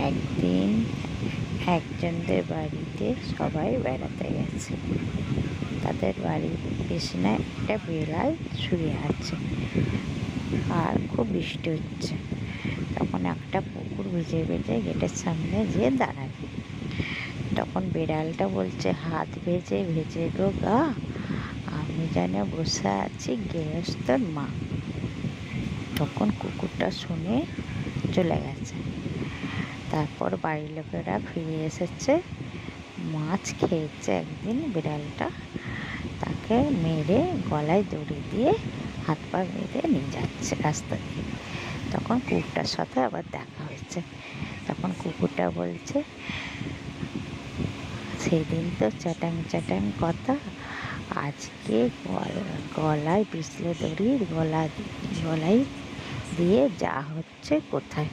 একদিন একজনদের বাড়িতে সবাই বেড়াতে গেছে। তাদের বাড়ির পেছনে একটা বিড়াল শুয়ে আছে আর খুব বৃষ্টি হচ্ছে। তখন একটা কুকুর ভিজে ভিজে গেটের সামনে যেয়ে দাঁড়ায়। তখন বিড়ালটা বলছে, হাত ভেজে ভেজে গো গা, আমি যেন বসে আছি গৃহস্থর মা। তখন কুকুরটা শুনে চলে গেছে। তারপর বাড়ির লোকেরা ফিরে এসেছে। মাছ খেয়েছে একদিন বিড়ালটা, তাকে মেরে গলায় দড়ি দিয়ে হাত পা বেঁধে নিয়ে যাচ্ছে রাস্তা দিয়ে। তখন কুকুরটার সাথে আবার দেখা হয়েছে। তখন কুকুরটা বলছে, সেদিন তো চ্যাটাং চ্যাটাং কথা, আজকে গলায় পিছলে দড়ি গলায় দিয়ে যা হচ্ছে কোথায়।